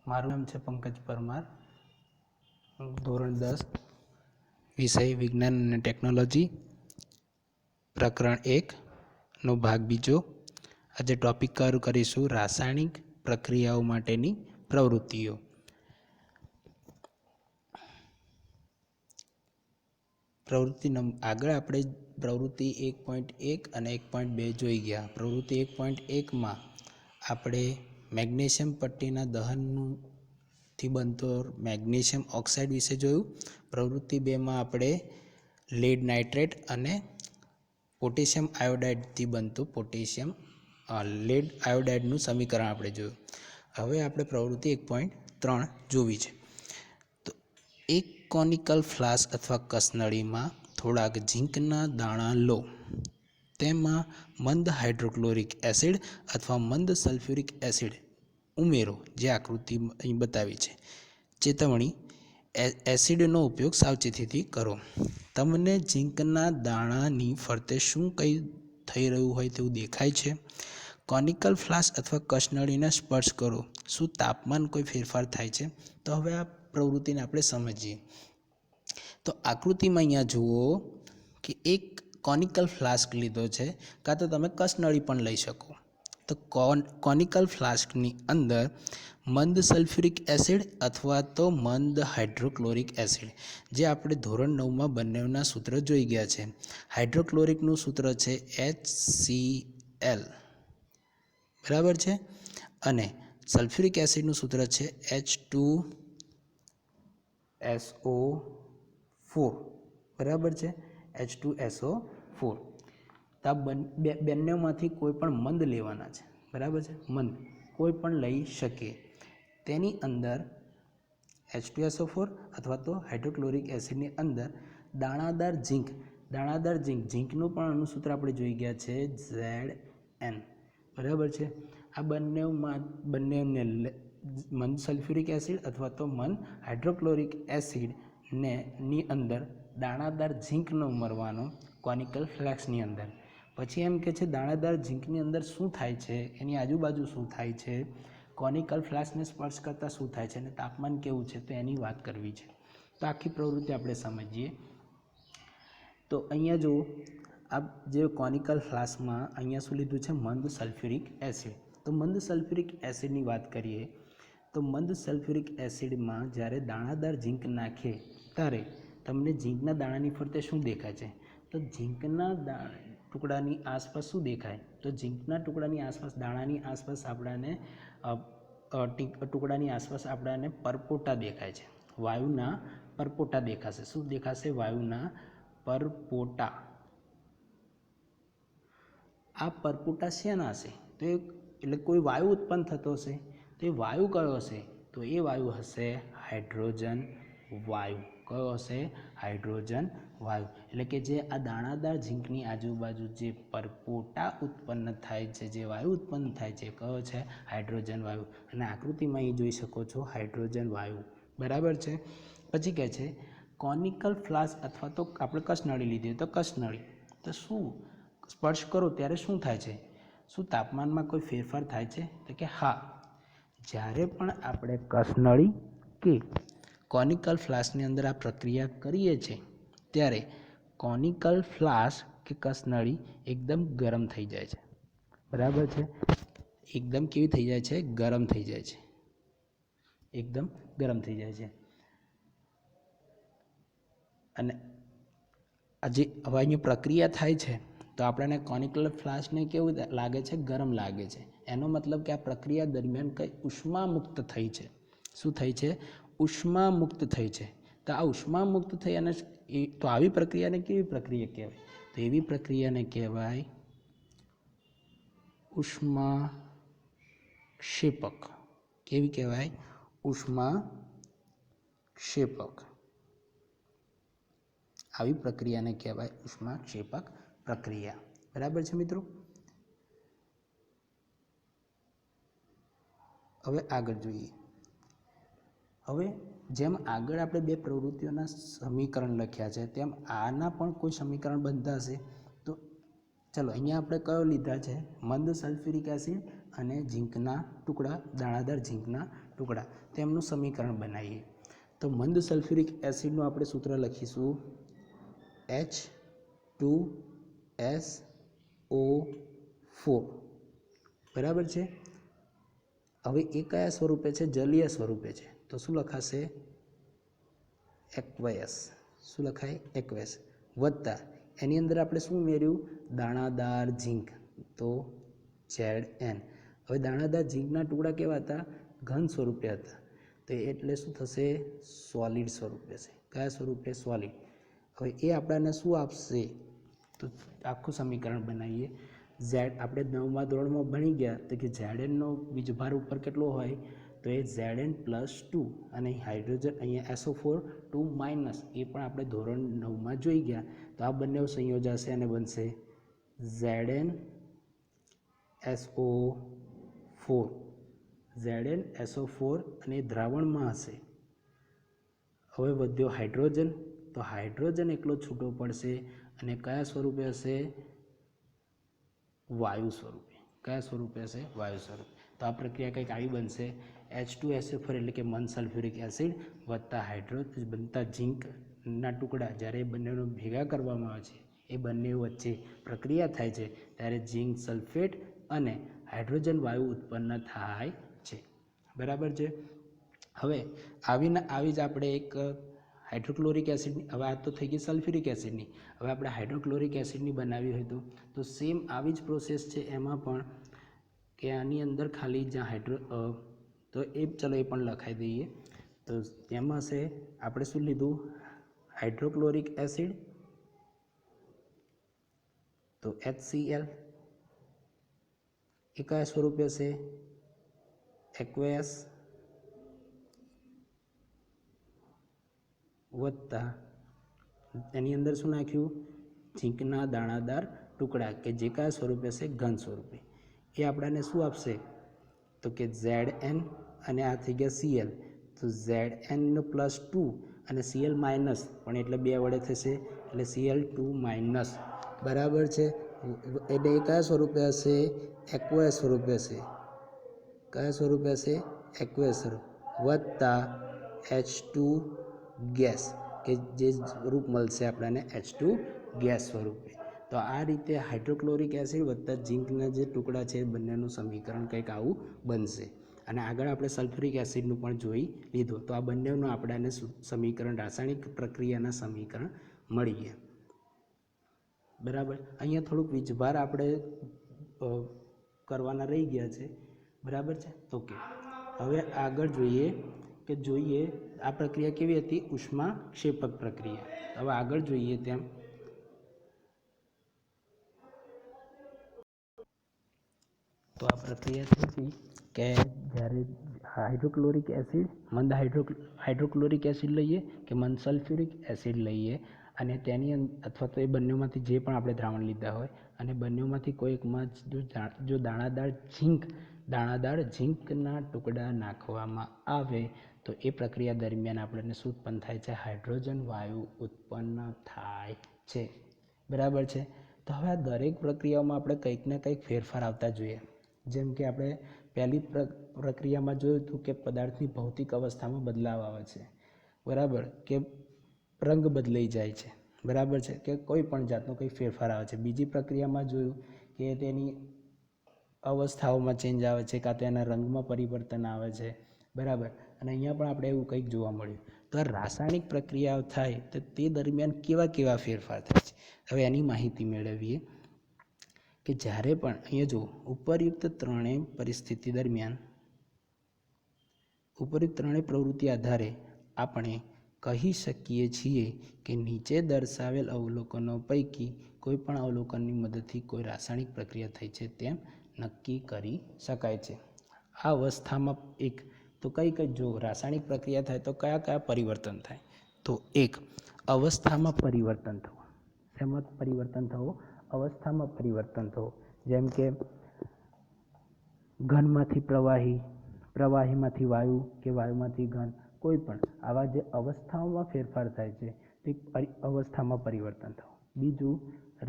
મારું નામ છે પંકજ પરમાર. ધોરણ 10 વિષય વિજ્ઞાન અને ટેકનોલોજી, પ્રકરણ 1 નો ભાગ બીજો. આજે ટોપિક કવર કરીશું રાસાયણિક પ્રક્રિયાઓ માટેની પ્રવૃત્તિઓ. આગળ આપણે પ્રવૃત્તિ 1.1 અને 1.2 જોઈ ગયા. પ્રવૃત્તિ 1.1માં આપણે મેગ્નેશિયમ પટ્ટીના દહનથી બનતો મેગ્નેશિયમ ઓક્સાઇડ વિશે જોયું. પ્રવૃત્તિ 2માં આપણે લેડ નાઇટ્રેટ અને પોટેશિયમ આયોડાઇડથી બનતું લેડ આયોડાઇડનું સમીકરણ આપણે જોયું. હવે આપણે પ્રવૃત્તિ 1.3 જોવી છે. તો એક કોનિકલ ફ્લાસ્ક અથવા કસનળીમાં થોડાક ઝીંકના દાણા લો. તેમાં મંદ હાઇડ્રોક્લોરિક એસિડ અથવા મંદ સલ્ફ્યુરિક એસિડ ઉમેરો, જે આકૃતિ અહીં બતાવી છે. ચેતવણી: એસિડનો ઉપયોગ સાવચેતીથી કરો. તમને ઝીંકના દાણાની ફરતે શું કંઈ થઈ રહ્યું હોય તેવું દેખાય છે? કોનિકલ ફ્લાસ્ક અથવા કસનળીને સ્પર્શ કરો. શું તાપમાન કોઈ ફેરફાર થાય છે? તો હવે આ પ્રવૃત્તિને આપણે સમજીએ. તો આકૃતિમાં અહીંયા જુઓ કે એક કોનિકલ ફ્લાસ્ક લીધો છે, કાં તો તમે કસનળી પણ લઈ શકો. તો કોનિકલ ફ્લાસ્કની અંદર મંદ સલ્ફ્યુરિક એસિડ અથવા તો મંદ હાઇડ્રોક્લોરિક એસિડ, જે આપણે ધોરણ 9માં બંનેના સૂત્ર જોઈ ગયા છે. હાઇડ્રોક્લોરિકનું સૂત્ર છે HCl, બરાબર છે, અને સલ્ફ્યુરિક એસિડનું સૂત્ર છે H2SO4, બરાબર છે, H2SO4. તો આ બંનેમાંથી કોઈ પણ મંદ લેવાના છે, બરાબર છે, મંદ કોઈ પણ લઈ શકીએ. તેની અંદર H2SO4 અથવા તો હાઇડ્રોક્લોરિક એસિડની અંદર દાણાદાર ઝીંકનું પણ અણુસૂત્ર આપણે જોઈ ગયા છે Zn, બરાબર છે. આ બંનેને મંદ સલ્ફ્યુરિક એસિડ અથવા તો મંદ હાઇડ્રોક્લોરિક એસિડની અંદર દાણાદાર ઝીંકનો ઉમેરવાનો કોનિકલ ફ્લાસ્કની અંદર. પછી એમ કે છે દાણાદાર ઝીંકની અંદર શું થાય છે, એની આજુબાજુ શું થાય છે, કોનિકલ ફ્લાસ્કને સ્પર્શ કરતાં શું થાય છે અને તાપમાન કેવું છે, તો એની વાત કરવી છે. તો આખી પ્રવૃત્તિ આપણે સમજીએ. તો અહીંયા જો આ જે કોનિકલ ફ્લાસ્કમાં અહીંયા શું લીધું છે, મંદ સલ્ફ્યુરિક એસિડ. તો મંદ સલ્ફ્યુરિક એસિડની વાત કરીએ તો મંદ સલ્ફ્યુરિક એસિડમાં જ્યારે દાણાદાર ઝીંક નાખીએ ત્યારે તમને ઝીંકના દાણાની ફરતે શું દેખાય છે? તો ઝીંકના ટુકડાની આસપાસ શું દેખાય? તો ઝીંકના ટુકડાની આસપાસ, દાણાની આસપાસ ટુકડાની આસપાસ આપણાને પરપોટા દેખાય છે. વાયુના પરપોટા દેખાશે. શું દેખાશે? વાયુના પરપોટા. આ પરપોટા શેના હશે? તો એટલે કોઈ વાયુ ઉત્પન્ન થતો હશે. તો એ વાયુ કયો હશે? તો એ વાયુ હશે હાઇડ્રોજન વાયુ. કયો હશે? હાઇડ્રોજન વાયુ. એટલે કે જે આ દાણાદાર ઝીંકની આજુબાજુ જે પરપોટા ઉત્પન્ન થાય છે, જે વાયુ ઉત્પન્ન થાય છે, કયો છે? હાઇડ્રોજન વાયુ. અને આકૃતિમાં અહીં જોઈ શકો છો હાઇડ્રોજન વાયુ, બરાબર છે. પછી કહે છે કોનિકલ ફ્લાસ્ક અથવા તો આપણે કસનળી લીધી તો કસનળી, તો શું સ્પર્શ કરો ત્યારે શું થાય છે? શું તાપમાનમાં કોઈ ફેરફાર થાય છે? તો કે હા, જ્યારે પણ આપણે કસનળી કે કોનિકલ ફ્લાસ્કની અંદર આ પ્રક્રિયા કરીએ છીએ ત્યારે કોનિકલ ફ્લાસ્ક કે કસનળી એકદમ ગરમ થઈ જાય છે, બરાબર છે. એકદમ કેવી થઈ જાય છે? ગરમ થઈ જાય છે, એકદમ ગરમ થઈ જાય છે. અને આજે હવે અહીંયા પ્રક્રિયા થાય છે તો આપણને કોનિકલ ફ્લાસ્કને કેવું લાગે છે? ગરમ લાગે છે. એનો મતલબ કે આ પ્રક્રિયા દરમિયાન કંઈ ઉષ્મા મુક્ત થઈ છે. શું થઈ છે? ઉષ્મા મુક્ત થઈ છે. તો આ ઉષ્મા મુક્ત થઈ અને તો આવી પ્રક્રિયાને કેવી પ્રક્રિયા કહેવાય? તો એવી પ્રક્રિયાને કહેવાય ઉષ્માક્ષેપક. કેવી કહેવાય? ઉષ્માક્ષેપક. આવી પ્રક્રિયાને કહેવાય ઉષ્માક્ષેપક પ્રક્રિયા, બરાબર છે મિત્રો. હવે આગળ જોઈએ. હવે જેમ આગળ આપણે બે પ્રવૃત્તિઓના સમીકરણ લખ્યા છે તેમ આના પણ કોઈ સમીકરણ બનતા હશે. તો ચલો અહીંયા આપણે કયો લીધા છે? મંદ સલ્ફ્યુરિક એસિડ અને ઝીંકના ટુકડા, દાણાદાર ઝીંકના ટુકડા, તો એમનું સમીકરણ બનાવીએ. તો મંદ સલ્ફ્યુરિક એસિડનું આપણે સૂત્ર લખીશું H2SO4. બરાબર છે. હવે એ કયા સ્વરૂપે છે? જલીય સ્વરૂપે છે. તો શું લખાશે? એક્વસ. શું લખાય? એક્વસ. વત્તા એની અંદર આપણે શું ઉમેર્યું? દાણાદાર ઝીંક, તો Zn. હવે દાણાદાર ઝીંકના ટુકડા કેવા હતા? ઘન સ્વરૂપે હતા, તો એટલે શું થશે? સોલિડ સ્વરૂપે છે. કયા સ્વરૂપે? સોલિડ. હવે એ આપણને શું આપશે? તો આખું સમીકરણ બનાવીએ. આપણે 9મા ધોરણમાં ભણી ગયા તો કે Znનો વીજભાર ઉપર કેટલો હોય? તો એ Zn+2, અને હાઇડ્રોજન અહીંયા SO4 2- એ પણ આપણે ધોરણ 9માં જોઈ ગયા. તો આ બંને સંયોજાશે અને બનશે ZnSO4. ZnSO4 અને દ્રાવણમાં હશે. હવે વધ્યો હાઇડ્રોજન, તો હાઇડ્રોજન એકલો છૂટો પડશે અને કયા સ્વરૂપે હશે? વાયુ સ્વરૂપે. કયા સ્વરૂપે હશે? વાયુ સ્વરૂપે. તો આ પ્રક્રિયા કંઈક આવી બનશે. H2SO4 એટલે કે મંદ સલ્ફ્યુરિક એસિડ વત્તા હાઇડ્રોજન બનતા ઝીંકના ટુકડા, જ્યારે બંનેનો ભેગા કરવામાં આવે છે, એ બંને વચ્ચે પ્રક્રિયા થાય છે, ત્યારે ઝીંક સલ્ફેટ અને હાઇડ્રોજન વાયુ ઉત્પન્ન થાય છે. બરાબર છે. હવે આવી જ આપણે એક હાઇડ્રોક્લોરિક એસિડની, હવે આ તો થઈ ગઈ સલ્ફ્યુરિક એસિડની, હવે આપણે હાઇડ્રોક્લોરિક એસિડની બનાવી હોય તો સેમ આવી જ પ્રોસેસ છે એમાં પણ, કે આની અંદર ખાલી જ્યાં તો એ ચલો એ પણ લખાઈ દઈએ. તો તેમાં છે આપણે શું લીધું? હાઇડ્રોક્લોરિક એસિડ, તો HCl. એ કયા સ્વરૂપે છે? એક્વેસ. વત્તા એની અંદર શું નાખ્યું? ઝીંકના દાણાદાર ટુકડા, કે જે કયા સ્વરૂપે છે? ઘન સ્વરૂપે. એ આપણને શું આપશે? તો કે Zn, અને આ થઈ ગયા Cl. તો Zn+2 અને Cl- પણ એટલે 2 વડે થશે, એટલે Cl2-. બરાબર છે. એટલે એ કયા સ્વરૂપે હશે? એક્વસ સ્વરૂપે હશે. કયા સ્વરૂપે હશે? એક્વસ સ્વરૂપ. વત્તા H2 ગેસ, કે જે સ્વરૂપ મળશે આપણને H2 ગેસ સ્વરૂપે. તો આ રીતે હાઇડ્રોક્લોરિક એસિડ વત્તા ઝીંકના જે ટુકડા છે બંનેનું સમીકરણ કંઈક આવું બનશે. અને આગળ આપણે સલ્ફ્યુરિક એસિડનું પણ જોઈ લીધું. તો આ બંનેનું આપણને સમીકરણ, રાસાયણિક પ્રક્રિયાના સમીકરણ મળી ગયા. બરાબર. અહીંયા થોડુંક વીજભાર આપણે કરવાના રહી ગયા છે. બરાબર છે. ઓકે. હવે આગળ જોઈએ આ પ્રક્રિયા કેવી હતી? ઉષ્મા ક્ષેપક પ્રક્રિયા. હવે આગળ જોઈએ તેમ તો આ પ્રક્રિયા થઈ કે જ્યારે હાઇડ્રોક્લોરિક એસિડ, મંદ હાઇડ્રોક્લોરિક એસિડ લઈએ કે મંદ સલ્ફ્યુરિક એસિડ લઈએ, અને તેની અથવા તો એ બંનેમાંથી જે પણ આપણે દ્રાવણ લીધા હોય, અને બંનેમાંથી કોઈ એકમાં જો દાણાદાર ઝીંકના ટુકડા નાખવામાં આવે, તો એ પ્રક્રિયા દરમિયાન આપણને શું ઉત્પન્ન થાય છે? હાઇડ્રોજન વાયુ ઉત્પન્ન થાય છે. બરાબર છે. તો હવે આ દરેક પ્રક્રિયાઓમાં આપણે કંઈક ને કંઈક ફેરફાર આવતા જોઈએ. જેમ કે આપણે પહેલી પ્રક્રિયામાં જોયું હતું કે પદાર્થની ભૌતિક અવસ્થામાં બદલાવ આવે છે. બરાબર, કે રંગ બદલાઈ જાય છે. બરાબર છે, કે કોઈ પણ જાતનો કંઈ ફેરફાર આવે છે. બીજી પ્રક્રિયામાં જોયું કે તેની અવસ્થાઓમાં ચેન્જ આવે છે, કાં તો એના રંગમાં પરિવર્તન આવે છે. બરાબર. અને અહીંયા પણ આપણે એવું કંઈક જોવા મળ્યું. તો આ રાસાયણિક પ્રક્રિયાઓ થાય તો તે દરમિયાન કેવા ફેરફાર થાય છે, હવે એની માહિતી મેળવીએ. કે જ્યારે પણ અહીંયા જો ઉપરયુક્ત ત્રણેય પરિસ્થિતિ દરમિયાન, ઉપરયુક્ત ત્રણેય પ્રવૃત્તિ આધારે આપણે કહી શકીએ છીએ કે નીચે દર્શાવેલ અવલોકનો પૈકી કોઈ પણ અવલોકનની મદદથી કોઈ રાસાયણિક પ્રક્રિયા થઈ છે તેમ નક્કી કરી શકાય છે. આ અવસ્થામાં એક તો કઈ જો રાસાયણિક પ્રક્રિયા થાય તો કયા પરિવર્તન થાય? તો એક, અવસ્થામાં પરિવર્તન થવું. શેમાં પરિવર્તન થવું? અવસ્થામાં પરિવર્તન થવું. જેમ કે ઘનમાંથી પ્રવાહી, પ્રવાહીમાંથી વાયુ, કે વાયુમાંથી ઘન, કોઈ પણ આવા જે અવસ્થાઓમાં ફેરફાર થાય છે તે અવસ્થામાં પરિવર્તન થવું. બીજું,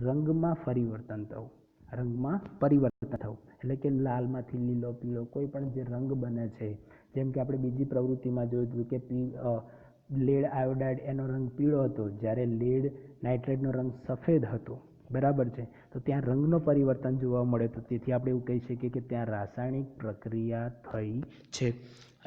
રંગમાં પરિવર્તન થવું. રંગમાં પરિવર્તન થવું એટલે કે લાલમાંથી લીલો, પીળો, કોઈ પણ જે રંગ બને છે જેમ કે આપણે બીજી પ્રવૃત્તિમાં જોયું હતું કે લેડ આયોડાઇડ એનો રંગ પીળો હતો, જ્યારે લેડ નાઇટ્રેટનો રંગ સફેદ હતો. બરાબર છે. તો ત્યાં રંગનો પરિવર્તન જોવા મળે, તો તેથી આપણે એવું કહી શકીએ કે ત્યાં રાસાયણિક પ્રક્રિયા થઈ છે.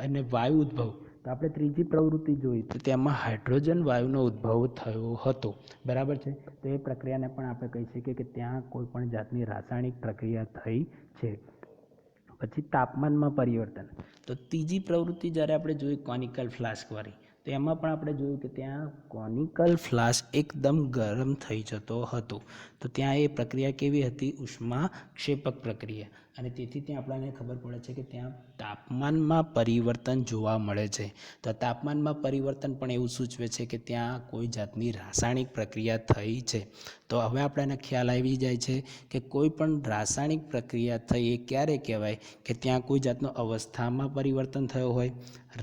અને વાયુ ઉદ્ભવ, તો આપણે ત્રીજી પ્રવૃત્તિ જોઈ તો તેમાં હાઇડ્રોજન વાયુનો ઉદ્ભવ થયો હતો. બરાબર છે. તો એ પ્રક્રિયાને પણ આપણે કહી શકીએ કે ત્યાં કોઈ પણ જાતની રાસાયણિક પ્રક્રિયા થઈ છે. પછી તાપમાનમાં પરિવર્તન, તો ત્રીજી પ્રવૃત્તિ જ્યારે આપણે જોઈ કોનિકલ ફ્લાસ્કવાળી, તો એમાં પણ આપણે જોયું કે ત્યાં કોનિકલ ફ્લાસ્ક એકદમ ગરમ થઈ જતો હતો. તો ત્યાં એ પ્રક્રિયા કેવી હતી? ઉષ્માક્ષેપક પ્રક્રિયા. અને તેથી ત્યાં આપણને ખબર પડે છે કે ત્યાં તાપમાનમાં પરિવર્તન જોવા મળે છે. તો તાપમાનમાં પરિવર્તન પણ એવું સૂચવે છે કે ત્યાં કોઈ જાતની રાસાયણિક પ્રક્રિયા થઈ છે. તો હવે આપણને ખ્યાલ આવી જાય છે કે કોઈ પણ રાસાયણિક પ્રક્રિયા થઈ એ ક્યારે કહેવાય? કે ત્યાં કોઈ જાતનો અવસ્થામાં પરિવર્તન થયો હોય,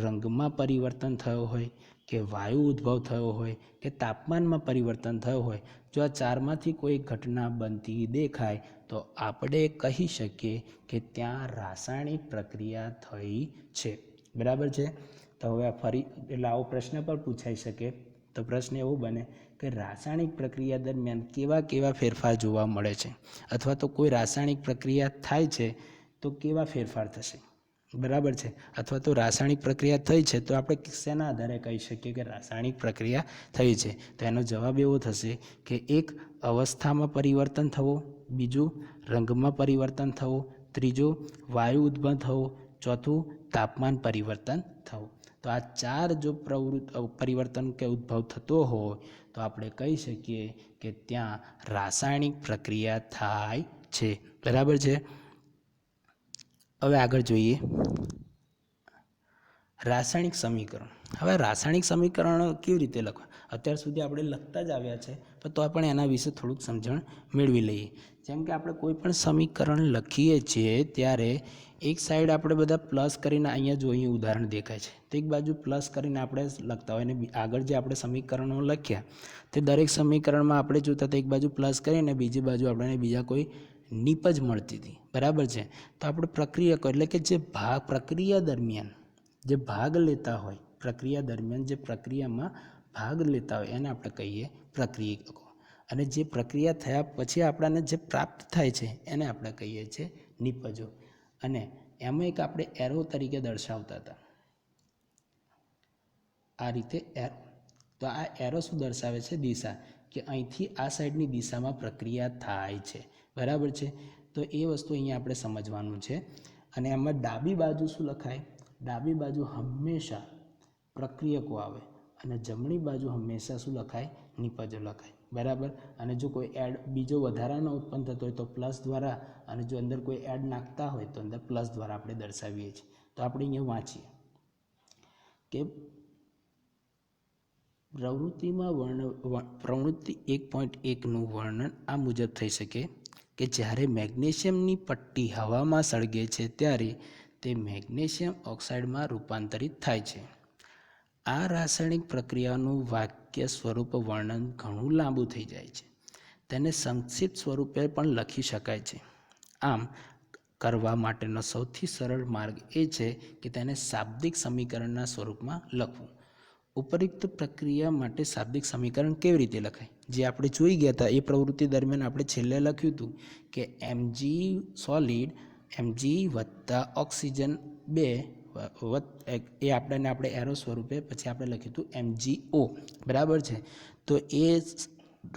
રંગમાં પરિવર્તન થયો હોય, કે વાયુ ઉદ્ભવ થયો હોય, કે તાપમાનમાં પરિવર્તન થયો હોય. જો આ ચારમાંથી કોઈ ઘટના બનતી દેખાય તો આપણે કહી શકીએ કે ત્યાં રાસાયણિક પ્રક્રિયા થઈ છે. બરાબર છે. તો હવે ફરી એટલે આવો પ્રશ્ન પણ પૂછાઈ શકે. તો પ્રશ્ન એવો બને કે રાસાયણિક પ્રક્રિયા દરમિયાન કેવા કેવા ફેરફાર જોવા મળે છે, અથવા તો કોઈ રાસાયણિક પ્રક્રિયા થાય છે તો કેવા ફેરફાર થશે? બરાબર છે. અથવા તો રાસાયણિક પ્રક્રિયા થઈ છે તો આપણે શેના આધારે કહી શકીએ કે રાસાયણિક પ્રક્રિયા થઈ છે? તો એનો જવાબ એવો થશે કે એક, અવસ્થામાં પરિવર્તન થવો, બીજું રંગમાં પરિવર્તન થવું, ત્રીજું વાયુ ઉદ્ભવ થવો, ચોથું તાપમાન પરિવર્તન થવું. તો આ ચાર જો પરિવર્તન કે ઉદ્ભવ થતો હોય તો આપણે કહી શકીએ કે ત્યાં રાસાયણિક પ્રક્રિયા થાય છે. બરાબર છે. હવે આગળ જોઈએ રાસાયણિક સમીકરણ. હવે રાસાયણિક સમીકરણ કેવી રીતે લખવા? અત્યાર સુધી આપણે લખતા જ આવ્યા છે, પણ તો આપણે એના વિશે થોડુંક સમજણ મેળવી લઈએ. જેમ કે આપણે કોઈ પણ સમીકરણ લખીએ છીએ ત્યારે એક સાઈડ આપણે બધા પ્લસ કરીને, અહીંયા જો અહીં ઉદાહરણ દેખાય છે તો એક બાજુ પ્લસ કરીને આપણે લખતા હોય, અને આગળ જે આપણે સમીકરણો લખ્યા તે દરેક સમીકરણમાં આપણે જોતા તો એક બાજુ પ્લસ કરીને બીજી બાજુ આપણને બીજા કોઈ નીપજ મળતી હતી. બરાબર છે. તો આપણે પ્રક્રિયકો એટલે કે જે પ્રક્રિયા દરમિયાન જે ભાગ લેતા હોય, પ્રક્રિયા દરમિયાન જે પ્રક્રિયામાં ભાગ લેતા હોય એને આપણે કહીએ પ્રક્રિયકો. અને જે પ્રક્રિયા થયા પછી આપણને જે પ્રાપ્ત થાય છે એને આપણે કહીએ છીએ નિપજો. અને એમાં એક આપણે એરો તરીકે દર્શાવતા હતા, આ રીતે એરો. તો આ એરો શું દર્શાવે છે? દિશા, કે અહીંથી આ સાઈડની દિશામાં પ્રક્રિયા થાય છે. બરાબર છે. તો એ વસ્તુ અહીંયા આપણે સમજવાનું છે. અને એમાં ડાબી બાજુ શું લખાય? ડાબી બાજુ હંમેશા પ્રક્રિયકો આવે અને જમણી બાજુ હંમેશા શું લખાય? નિપજો લખાય. બરાબર. અને જો કોઈ એડ બીજો વધારાનો ઉત્પન્ન થતો હોય તો પ્લસ દ્વારા, અને જો અંદર કોઈ એડ નાખતા હોય તો અંદર પ્લસ દ્વારા આપણે દર્શાવીએ છીએ. તો આપણે અહીંયા વાંચીએ કે પ્રવૃત્તિ 1.1નું વર્ણન આ મુજબ થઈ શકે કે જ્યારે મેગ્નેશિયમની પટ્ટી હવામાં સળગે છે ત્યારે તે મેગ્નેશિયમ ઓક્સાઇડમાં રૂપાંતરિત થાય છે. આ રાસાયણિક પ્રક્રિયાનું વાક્ય સ્વરૂપ વર્ણન ઘણું લાંબુ થઈ જાય છે. તેને સંક્ષિપ્ત સ્વરૂપે પણ લખી શકાય છે. આમ કરવા માટેનો સૌથી સરળ માર્ગ એ છે કે તેને શાબ્દિક સમીકરણના સ્વરૂપમાં લખવું. ઉપરોક્ત પ્રક્રિયા માટે શાબ્દિક સમીકરણ કેવી રીતે લખાય? જે આપણે જોઈ ગયા હતા એ પ્રવૃત્તિ દરમિયાન આપણે છેલ્લે લખ્યું હતું કે Mg સોલિડ Mg વત્તા ઓક્સિજન 2 એ આપણે એરો સ્વરૂપે પછી આપણે લખ્યું હતું MgO. બરાબર છે. તો એ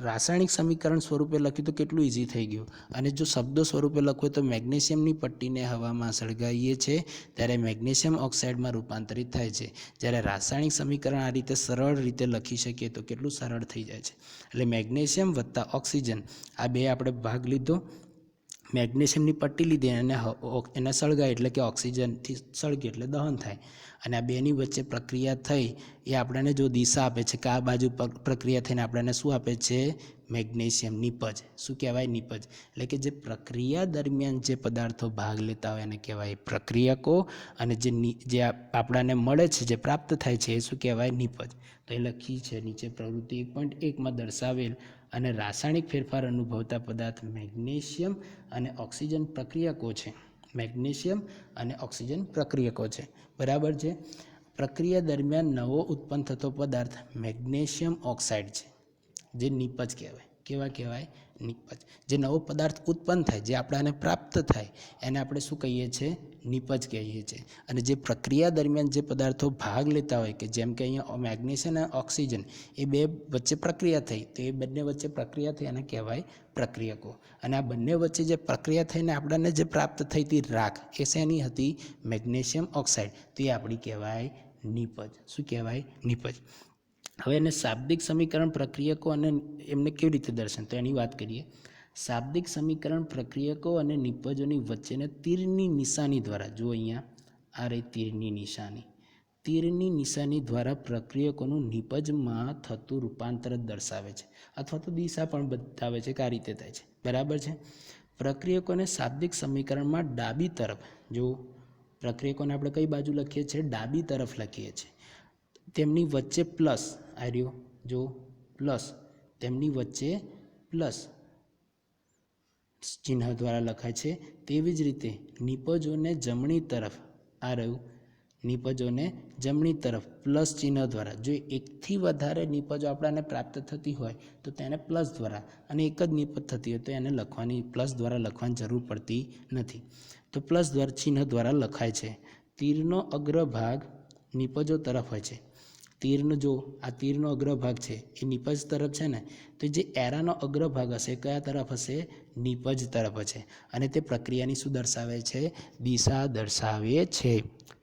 રાસાયણિક સમીકરણ સ્વરૂપે લખ્યું તો કેટલું ઇઝી થઈ ગયું. અને જો શબ્દો સ્વરૂપે લખવું તો મેગ્નેશિયમની પટ્ટીને હવામાં સળગાવીએ છીએ ત્યારે મેગ્નેશિયમ ઓક્સાઇડમાં રૂપાંતરિત થાય છે. જ્યારે રાસાયણિક સમીકરણ આ રીતે સરળ રીતે લખી શકીએ તો કેટલું સરળ થઈ જાય છે. એટલે મેગ્નેશિયમ વત્તા ઓક્સિજન આ બે આપણે ભાગ લીધો, મેગ્નેશિયમની પટ્ટી લીધી અને એને સળગાય એટલે કે ઓક્સિજનથી સળગે એટલે દહન થાય. અને આ બેની વચ્ચે પ્રક્રિયા થઈ એ આપણને જો દિશા આપે છે કે આ બાજુ પ્રક્રિયા થઈને આપણને શું આપે છે? મેગ્નેશિયમ નિપજ. શું કહેવાય? નિપજ. એટલે કે જે પ્રક્રિયા દરમિયાન જે પદાર્થો ભાગ લેતા હોય એને કહેવાય પ્રક્રિયકો, અને જે આપણને મળે છે, જે પ્રાપ્ત થાય છે એ શું કહેવાય? નિપજ. તો એ લખી છે નીચે પ્રવૃત્તિ 1.1માં દર્શાવેલ અને રાસાયણિક ફેરફાર અનુભવતા પદાર્થ મેગ્નેશિયમ અને ઓક્સિજન પ્રક્રિયકો છે. મેગ્નેશિયમ અને ઓક્સિજન પ્રક્રિયકો છે. બરાબર છે. પ્રક્રિયા દરમિયાન નવો ઉત્પન્ન થતો પદાર્થ મેગ્નેશિયમ ઓક્સાઇડ છે, જે નિપજ કહેવાય. કેવા કહેવાય? નિપજ. જે નવો પદાર્થ ઉત્પન્ન થાય, જે આપણાને પ્રાપ્ત થાય, એને આપણે શું કહીએ છીએ? નિપજ કહીએ છીએ. અને જે પ્રક્રિયા દરમિયાન જે પદાર્થો ભાગ લેતા હોય, કે જેમ કે અહીંયા મેગ્નેશિયમ અને ઓક્સિજન એ બે વચ્ચે પ્રક્રિયા થઈ, તો એ બંને વચ્ચે પ્રક્રિયા થઈ, એને કહેવાય પ્રક્રિયકો. અને આ બંને વચ્ચે જે પ્રક્રિયા થઈને આપણને જે પ્રાપ્ત થઈ હતી રાખ, એ શેની હતી? Magnesium oxide. તો એ આપણી કહેવાય નિપજ. શું કહેવાય? નિપજ. હવે એને શાબ્દિક સમીકરણ પ્રક્રિયકો અને એમને કેવી રીતે દર્શન, તો એની વાત કરીએ. શાબ્દિક સમીકરણ પ્રક્રિયકો અને નિપજોની વચ્ચેને તીરની નિશાની દ્વારા, જો અહીંયા આ રહી તીરની નિશાની, તીરની નિશાની દ્વારા પ્રક્રિયકોનું નિપજમાં થતું રૂપાંતર દર્શાવે છે, અથવા તો દિશા પણ બતાવે છે કે આ રીતે થાય છે. બરાબર છે. પ્રક્રિયકોને શાબ્દિક સમીકરણમાં ડાબી તરફ, જો પ્રક્રિયકોને આપણે કઈ બાજુ લખીએ છીએ? ડાબી તરફ લખીએ છીએ. તેમની વચ્ચે પ્લસ, આ રહ્યો જો પ્લસ, તેમની વચ્ચે પ્લસ ચિહ્ન દ્વારા લખાય છે. તેવી જ રીતે નિપજોને જમણી તરફ, આ રહ્યું નિપજોને જમણી તરફ પ્લસ ચિહ્ન દ્વારા, જો એકથી વધારે નિપજો આપણને પ્રાપ્ત થતી હોય તો તેને પ્લસ દ્વારા, અને એક જ નિપજ થતી હોય તો એને લખવાની પ્લસ દ્વારા લખવાની જરૂર પડતી નથી. તો પ્લસ દ્વારા ચિહ્ન દ્વારા લખાય છે. તીરનો અગ્રભાગ નિપજો તરફ હોય છે. તીરનો, જો આ તીરનો અગ્રભાગ છે એ નિપજ તરફ છે ને, તો જે એરાનો અગ્રભાગ હશે કયા તરફ હશે? નિપજ તરફ હશે. અને તે પ્રક્રિયાની શું દર્શાવે છે? દિશા દર્શાવે છે.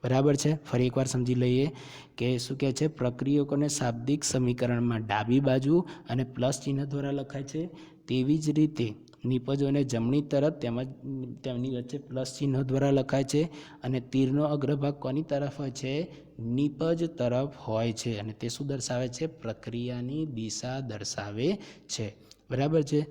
બરાબર છે. ફરી એકવાર સમજી લઈએ કે શું કહે છે? પ્રક્રિયકોને શાબ્દિક સમીકરણમાં ડાબી બાજુ અને પ્લસ ચિહ્ન દ્વારા લખાય છે. તેવી જ રીતે નિપજોને જમણી તરફ તેમજ તેમની વચ્ચે પ્લસ ચિહ્ન દ્વારા લખાય છે. અને તીરનો અગ્રભાગ કોની તરફ હોય છે? નિપજ તરફ હોય છે. અને તે શું દર્શાવે છે? પ્રક્રિયાની દિશા દર્શાવે છે. બરાબર છે.